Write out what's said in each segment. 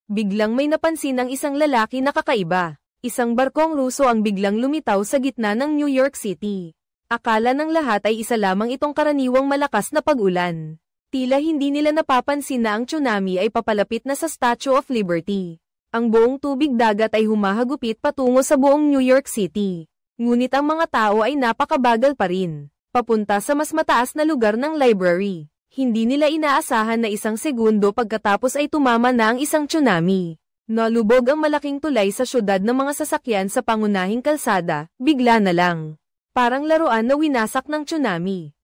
Biglang may napansin ang isang lalaki na kakaiba. Isang barkong Ruso ang biglang lumitaw sa gitna ng New York City. Akala ng lahat ay isa lamang itong karaniwang malakas na pag-ulan. Tila hindi nila napapansin na ang tsunami ay papalapit na sa Statue of Liberty. Ang buong tubig dagat ay humahagupit patungo sa buong New York City. Ngunit ang mga tao ay napakabagal pa rin. Papunta sa mas mataas na lugar ng library. Hindi nila inaasahan na isang segundo pagkatapos ay tumama na ang isang tsunami. Nalubog ang malaking tulay sa syudad ng mga sasakyan sa pangunahing kalsada, bigla na lang. Parang laruan na winasak ng tsunami.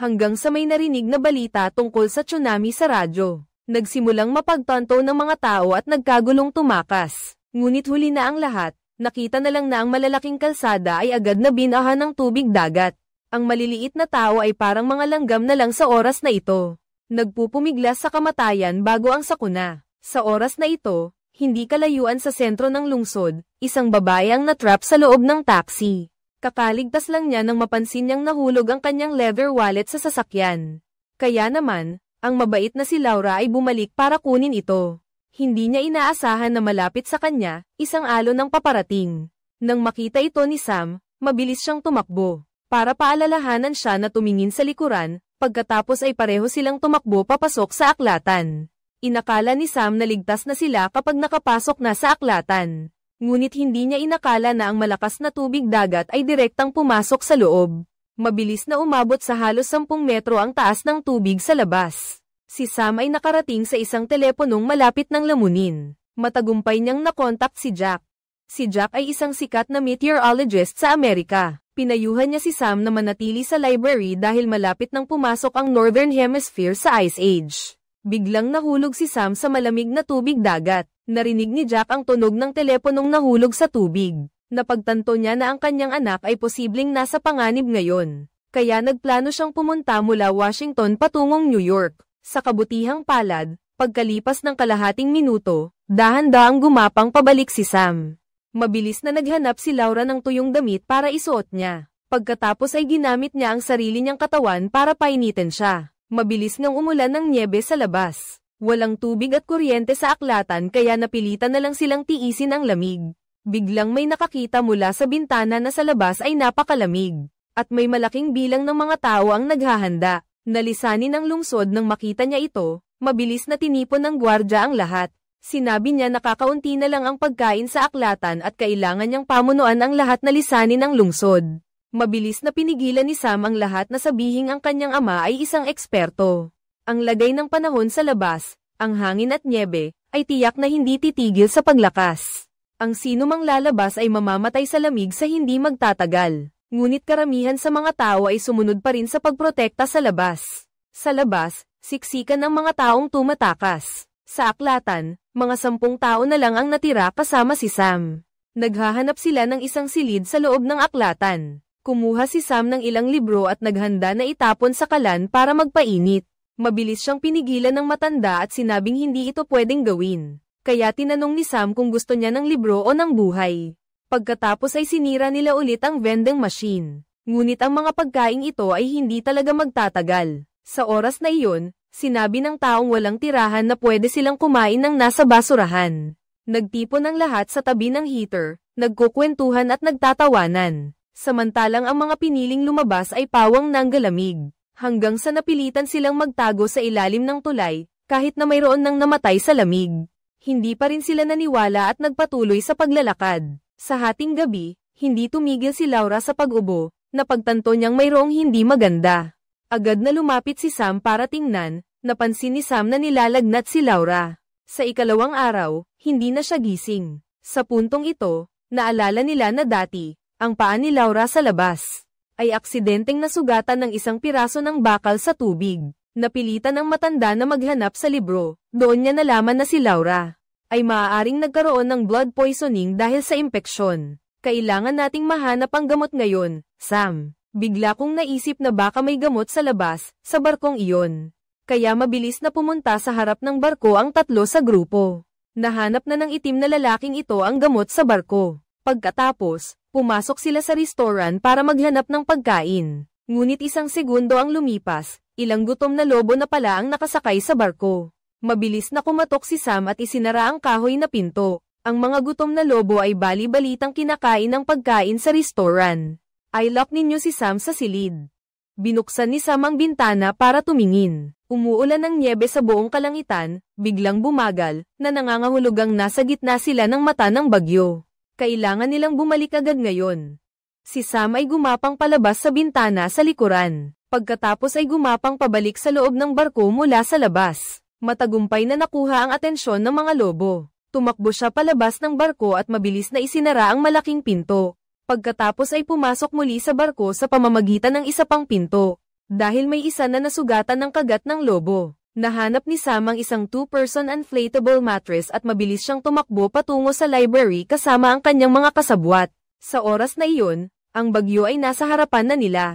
Hanggang sa may narinig na balita tungkol sa tsunami sa radyo. Nagsimulang mapagtanto ng mga tao at nagkagulong tumakas. Ngunit huli na ang lahat, nakita na lang na ang malalaking kalsada ay agad na binahan ng tubig dagat. Ang maliliit na tao ay parang mga langgam na lang sa oras na ito. Nagpupumiglas sa kamatayan bago ang sakuna. Sa oras na ito, hindi kalayuan sa sentro ng lungsod, isang babae ang natrap sa loob ng taxi. Kakaligtas lang niya nang mapansin niyang nahulog ang kanyang leather wallet sa sasakyan. Kaya naman, ang mabait na si Laura ay bumalik para kunin ito. Hindi niya inaasahan na malapit sa kanya, isang alon ng paparating. Nang makita ito ni Sam, mabilis siyang tumakbo. Para paalalahanan siya na tumingin sa likuran, pagkatapos ay pareho silang tumakbo papasok sa aklatan. Inakala ni Sam na ligtas na sila kapag nakapasok na sa aklatan. Ngunit hindi niya inakala na ang malakas na tubig dagat ay direktang pumasok sa loob. Mabilis na umabot sa halos 10 metro ang taas ng tubig sa labas. Si Sam ay nakarating sa isang teleponong malapit ng lamunin. Matagumpay niyang nakontak si Jack. Si Jack ay isang sikat na meteorologist sa Amerika. Pinayuhan niya si Sam na manatili sa library dahil malapit nang pumasok ang Northern Hemisphere sa Ice Age. Biglang nahulog si Sam sa malamig na tubig dagat. Narinig ni Jack ang tunog ng teleponong nahulog sa tubig. Napagtanto niya na ang kanyang anak ay posibleng nasa panganib ngayon. Kaya nagplano siyang pumunta mula Washington patungong New York. Sa kabutihang palad, pagkalipas ng kalahating minuto, dahan-dahang gumapang pabalik si Sam. Mabilis na naghanap si Laura ng tuyong damit para isuot niya. Pagkatapos ay ginamit niya ang sarili niyang katawan para painitin siya. Mabilis ngang umulan ng nyebe sa labas. Walang tubig at kuryente sa aklatan kaya napilitan na lang silang tiisin ang lamig. Biglang may nakakita mula sa bintana na sa labas ay napakalamig. At may malaking bilang ng mga tao ang naghahanda. Nalisanin ang lungsod nang makita niya ito, mabilis na tinipon ng gwardya ang lahat. Sinabi niya na kakaunti na lang ang pagkain sa aklatan at kailangan niyang pamunuan ang lahat na lisanin ang lungsod. Mabilis na pinigilan ni Sam ang lahat na sabihing ang kanyang ama ay isang eksperto. Ang lagay ng panahon sa labas, ang hangin at nyebe, ay tiyak na hindi titigil sa paglakas. Ang sino mang lalabas ay mamamatay sa lamig sa hindi magtatagal. Ngunit karamihan sa mga tao ay sumunod pa rin sa pagprotekta sa labas. Sa labas, siksikan ng mga taong tumatakas. Sa aklatan, mga 10 tao na lang ang natira kasama si Sam. Naghahanap sila ng isang silid sa loob ng aklatan. Kumuha si Sam ng ilang libro at naghanda na itapon sa kalan para magpainit. Mabilis siyang pinigilan ng matanda at sinabing hindi ito pwedeng gawin. Kaya tinanong ni Sam kung gusto niya ng libro o ng buhay. Pagkatapos ay sinira nila ulit ang vending machine. Ngunit ang mga pagkain ito ay hindi talaga magtatagal. Sa oras na iyon, sinabi ng taong walang tirahan na pwede silang kumain ng nasa basurahan. Nagtipon ang lahat sa tabi ng heater, nagkukwentuhan at nagtatawanan. Samantalang ang mga piniling lumabas ay pawang nanggalamig. Hanggang sa napilitan silang magtago sa ilalim ng tulay, kahit na mayroon nang namatay sa lamig. Hindi pa rin sila naniwala at nagpatuloy sa paglalakad. Sa hating gabi, hindi tumigil si Laura sa pag-ubo, napagtanto niyang mayroong hindi maganda. Agad na lumapit si Sam para tingnan, napansin ni Sam na nilalagnat si Laura. Sa ikalawang araw, hindi na siya gising. Sa puntong ito, naalala nila na dati, ang paa ni Laura sa labas ay aksidenteng nasugatan ng isang piraso ng bakal sa tubig. Napilitan ng matanda na maghanap sa libro, doon niya nalaman na si Laura ay maaaring nagkaroon ng blood poisoning dahil sa impeksyon. Kailangan nating mahanap ang gamot ngayon, Sam. Bigla kong naisip na baka may gamot sa labas, sa barkong iyon. Kaya mabilis na pumunta sa harap ng barko ang 3 sa grupo. Nahanap na ng itim na lalaking ito ang gamot sa barko. Pagkatapos, pumasok sila sa restaurant para maghanap ng pagkain. Ngunit 1 segundo ang lumipas, ilang gutom na lobo na pala ang nakasakay sa barko. Mabilis na kumatok si Sam at isinara ang kahoy na pinto. Ang mga gutom na lobo ay bali-balitang kinakain ng pagkain sa restoran. I-lock ninyo si Sam sa silid. Binuksan ni Sam ang bintana para tumingin. Umuulan ng nyebe sa buong kalangitan, biglang bumagal, na nangangahulugang nasa gitna sila ng mata ng bagyo. Kailangan nilang bumalik agad ngayon. Si Sam ay gumapang palabas sa bintana sa likuran. Pagkatapos ay gumapang pabalik sa loob ng barko mula sa labas. Matagumpay na nakuha ang atensyon ng mga lobo. Tumakbo siya palabas ng barko at mabilis na isinara ang malaking pinto. Pagkatapos ay pumasok muli sa barko sa pamamagitan ng isa pang pinto. Dahil may isa na nasugatan ng kagat ng lobo, nahanap ni Sam ang isang 2-person inflatable mattress at mabilis siyang tumakbo patungo sa library kasama ang kanyang mga kasabwat. Sa oras na iyon, ang bagyo ay nasa harapan na nila.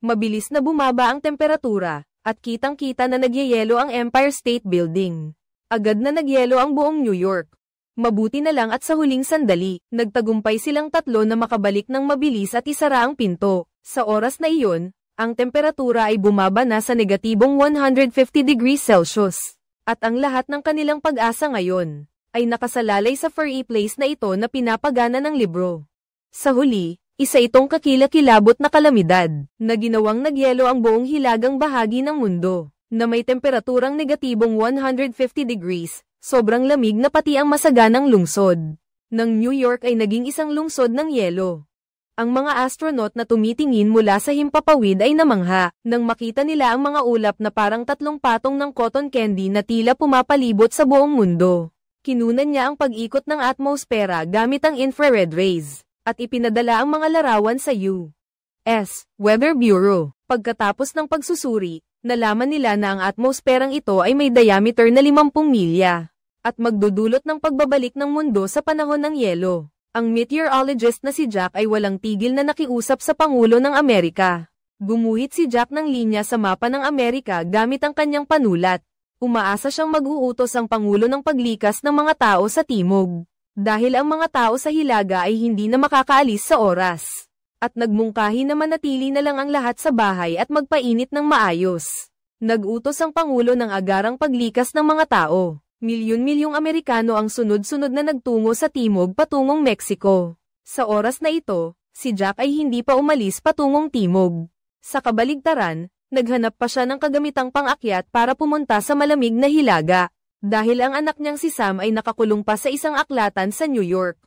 Mabilis na bumaba ang temperatura, at kitang-kita na nagyayelo ang Empire State Building. Agad na nagyelo ang buong New York. Mabuti na lang at sa huling sandali, nagtagumpay silang tatlo na makabalik ng mabilis at isara ang pinto. Sa oras na iyon, ang temperatura ay bumaba na sa negatibong 150 degrees Celsius. At ang lahat ng kanilang pag-asa ngayon, ay nakasalalay sa furry place na ito na pinapagana ng libro. Sa huli, isa itong kakilakilabot na kalamidad, na ginawang nagyelo ang buong hilagang bahagi ng mundo, na may temperaturang negatibong 150 degrees, sobrang lamig na pati ang masaganang lungsod ng New York ay naging isang lungsod ng yelo. Ang mga astronaut na tumitingin mula sa himpapawid ay namangha, nang makita nila ang mga ulap na parang 3 patong ng cotton candy na tila pumapalibot sa buong mundo. Kinunan niya ang pag-ikot ng atmosfera gamit ang infrared rays, at ipinadala ang mga larawan sa U.S. Weather Bureau. Pagkatapos ng pagsusuri, nalaman nila na ang atmosferang ito ay may diameter na 50 milya, at magdudulot ng pagbabalik ng mundo sa panahon ng yelo. Ang meteorologist na si Jack ay walang tigil na nakiusap sa Pangulo ng Amerika. Gumuhit si Jack ng linya sa mapa ng Amerika gamit ang kanyang panulat. Umaasa siyang mag-uutos ang Pangulo ng paglikas ng mga tao sa timog. Dahil ang mga tao sa hilaga ay hindi na makakaalis sa oras. At nagmungkahi na manatili na lang ang lahat sa bahay at magpainit ng maayos. Nag-utos ang Pangulo ng agarang paglikas ng mga tao. Milyon-milyong Amerikano ang sunod-sunod na nagtungo sa timog patungong Mexico. Sa oras na ito, si Jack ay hindi pa umalis patungong timog. Sa kabaligtaran, naghanap pa siya ng kagamitang pang-akyat para pumunta sa malamig na hilaga, dahil ang anak niyang si Sam ay nakakulong pa sa isang aklatan sa New York.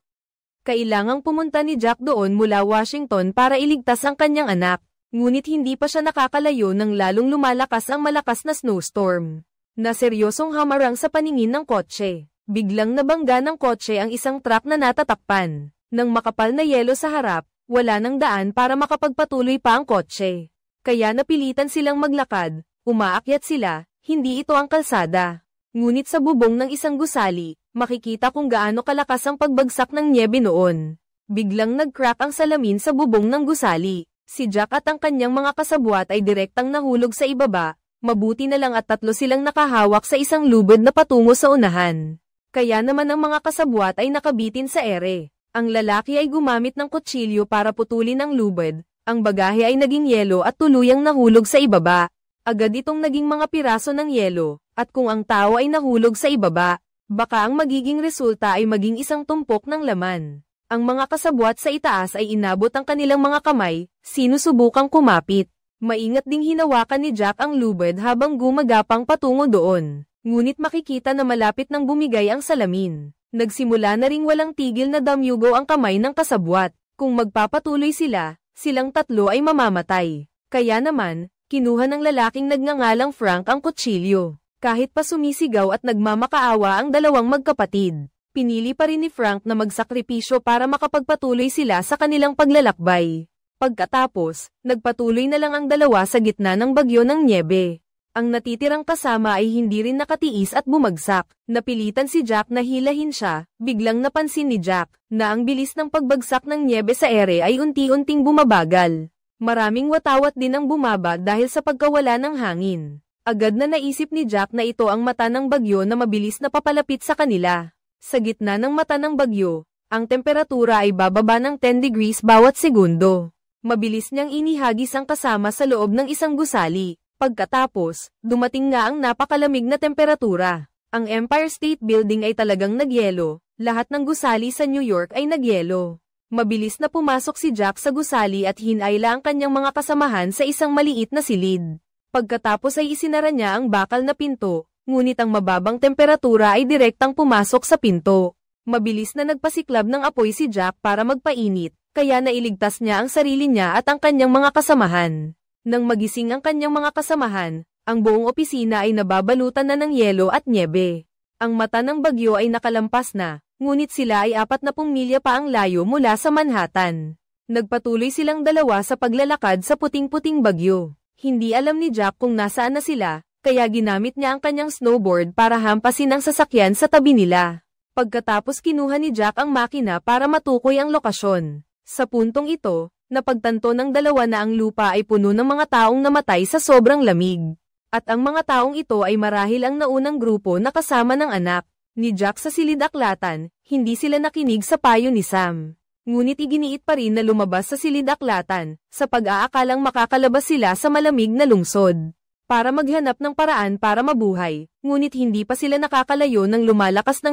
Kailangang pumunta ni Jack doon mula Washington para iligtas ang kanyang anak, ngunit hindi pa siya nakakalayo nang lalong lumalakas ang malakas na snowstorm. Na seryosong hamarang sa paningin ng kotse. Biglang nabangga ng kotse ang isang truck na natatakpan. Nang makapal na yelo sa harap, wala nang daan para makapagpatuloy pa ang kotse. Kaya napilitan silang maglakad, umaakyat sila, hindi ito ang kalsada. Ngunit sa bubong ng isang gusali, makikita kung gaano kalakas ang pagbagsak ng nyebe noon. Biglang nag-crack ang salamin sa bubong ng gusali. Si Jack at ang kanyang mga kasabwat ay direktang nahulog sa ibaba. Mabuti na lang at 3 silang nakahawak sa isang lubid na patungo sa unahan. Kaya naman ang mga kasabwat ay nakabitin sa ere. Ang lalaki ay gumamit ng kutsilyo para putulin ang lubid. Ang bagahe ay naging yelo at tuluyang nahulog sa ibaba. Agad itong naging mga piraso ng yelo, at kung ang tao ay nahulog sa ibaba, baka ang magiging resulta ay maging isang tumpok ng laman. Ang mga kasabwat sa itaas ay inabot ang kanilang mga kamay, sinusubukang kumapit. Maingat ding hinawakan ni Jack ang lubid habang gumagapang patungo doon. Ngunit makikita na malapit nang bumigay ang salamin. Nagsimula na ring walang tigil na damyugo ang kamay ng kasabwat. Kung magpapatuloy sila, silang 3 ay mamamatay. Kaya naman, kinuha ng lalaking nagngangalang Frank ang kutsilyo. Kahit pa sumisigaw at nagmamakaawa ang 2 magkapatid, pinili pa rin ni Frank na magsakripisyo para makapagpatuloy sila sa kanilang paglalakbay. Pagkatapos, nagpatuloy na lang ang 2 sa gitna ng bagyo ng nyebe. Ang natitirang kasama ay hindi rin nakatiis at bumagsak. Napilitan si Jack na hilahin siya. Biglang napansin ni Jack na ang bilis ng pagbagsak ng nyebe sa ere ay unti-unting bumabagal. Maraming watawat din ang bumaba dahil sa pagkawala ng hangin. Agad na naisip ni Jack na ito ang mata ng bagyo na mabilis na papalapit sa kanila. Sa gitna ng mata ng bagyo, ang temperatura ay bababa ng 10 degrees bawat segundo. Mabilis niyang inihagis ang kasama sa loob ng isang gusali. Pagkatapos, dumating nga ang napakalamig na temperatura. Ang Empire State Building ay talagang nagyelo, lahat ng gusali sa New York ay nagyelo. Mabilis na pumasok si Jack sa gusali at hinayla ang kanyang mga kasamahan sa isang maliit na silid. Pagkatapos ay isinara niya ang bakal na pinto, ngunit ang mababang temperatura ay direktang pumasok sa pinto. Mabilis na nagpasiklab ng apoy si Jack para magpainit, kaya nailigtas niya ang sarili niya at ang kanyang mga kasamahan. Nang magising ang kanyang mga kasamahan, ang buong opisina ay nababalutan na ng yelo at nyebe. Ang mata ng bagyo ay nakalampas na, ngunit sila ay 40 milya pa ang layo mula sa Manhattan. Nagpatuloy silang dalawa sa paglalakad sa puting-puting bagyo. Hindi alam ni Jack kung nasaan na sila, kaya ginamit niya ang kanyang snowboard para hampasin ang sasakyan sa tabi nila. Pagkatapos kinuha ni Jack ang makina para matukoy ang lokasyon. Sa puntong ito, napagtanto ng dalawa na ang lupa ay puno ng mga taong namatay sa sobrang lamig. At ang mga taong ito ay marahil ang naunang grupo na kasama ng anak ni Jack sa silid-aklatan. Hindi sila nakinig sa payo ni Sam. Ngunit iginiit pa rin na lumabas sa silid-aklatan, sa pag-aakalang makakalabas sila sa malamig na lungsod. Para maghanap ng paraan para mabuhay, ngunit hindi pa sila nakakalayo ng lumalakas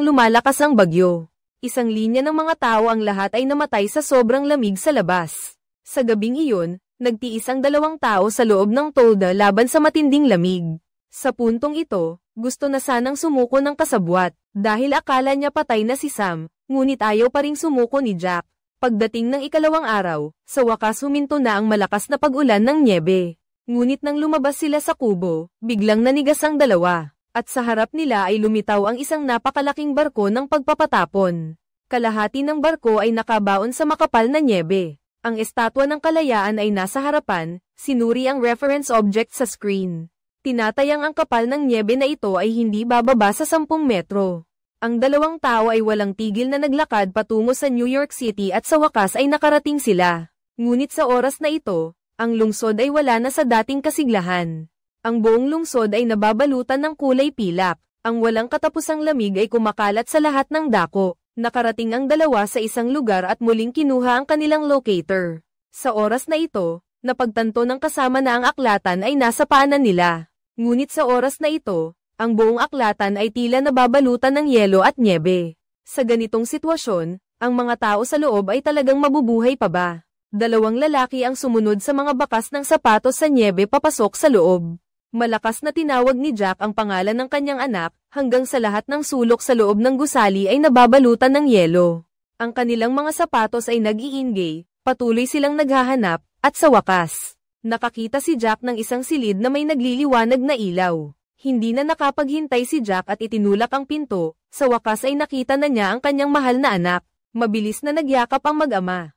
ang bagyo. Isang linya ng mga tao ang lahat ay namatay sa sobrang lamig sa labas. Sa gabing iyon, nagtiis ang 2 tao sa loob ng tolda laban sa matinding lamig. Sa puntong ito, gusto na sanang sumuko ng kasabwat, dahil akala niya patay na si Sam, ngunit ayaw pa ring sumuko ni Jack. Pagdating ng ikalawang araw, sa wakas huminto na ang malakas na pag-ulan ng nyebe. Ngunit nang lumabas sila sa kubo, biglang nanigas ang dalawa, at sa harap nila ay lumitaw ang isang napakalaking barko ng pagpapatapon. Kalahati ng barko ay nakabaon sa makapal na nyebe. Ang estatwa ng kalayaan ay nasa harapan, sinuri ang reference object sa screen. Tinatayang ang kapal ng nyebe na ito ay hindi bababa sa 10 metro. Ang 2 tao ay walang tigil na naglakad patungo sa New York City at sa wakas ay nakarating sila. Ngunit sa oras na ito, ang lungsod ay wala na sa dating kasiglahan. Ang buong lungsod ay nababalutan ng kulay pilak. Ang walang katapusang lamig ay kumakalat sa lahat ng dako. Nakarating ang dalawa sa isang lugar at muling kinuha ang kanilang locator. Sa oras na ito, napagtanto ng kasama na ang aklatan ay nasa paanan nila. Ngunit sa oras na ito, ang buong aklatan ay tila nababalutan ng yelo at nyebe. Sa ganitong sitwasyon, ang mga tao sa loob ay talagang mabubuhay pa ba? 2 lalaki ang sumunod sa mga bakas ng sapatos sa nyebe papasok sa loob. Malakas na tinawag ni Jack ang pangalan ng kanyang anak, hanggang sa lahat ng sulok sa loob ng gusali ay nababalutan ng yelo. Ang kanilang mga sapatos ay nag-iingay, patuloy silang naghahanap, at sa wakas, nakakita si Jack ng isang silid na may nagliliwanag na ilaw. Hindi na nakapaghintay si Jack at itinulak ang pinto, sa wakas ay nakita na niya ang kanyang mahal na anak. Mabilis na nagyakap ang mag-ama.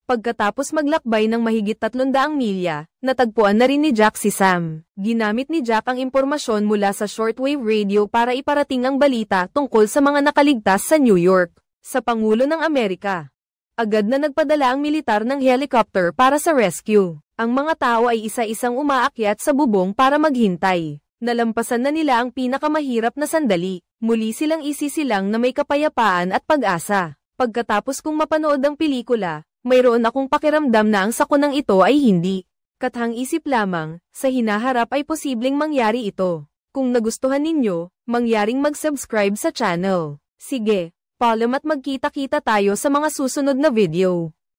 Pagkatapos maglakbay ng mahigit 300 milya, natagpuan na rin ni Jack si Sam. Ginamit ni Jack ang impormasyon mula sa shortwave radio para iparating ang balita tungkol sa mga nakaligtas sa New York, sa Pangulo ng Amerika. Agad na nagpadala ang militar ng helicopter para sa rescue. Ang mga tao ay isa-isang umaakyat sa bubong para maghintay. Nalampasan na nila ang pinakamahirap na sandali. Muli silang isisilang na may kapayapaan at pag-asa. Pagkatapos kong mapanood ang pelikula, mayroon akong pakiramdam na ang sakunang ito ay hindi kathang-isip lamang, sa hinaharap ay posibleng mangyari ito. Kung nagustuhan ninyo, mangyaring mag-subscribe sa channel. Sige, paalam at magkita-kita tayo sa mga susunod na video.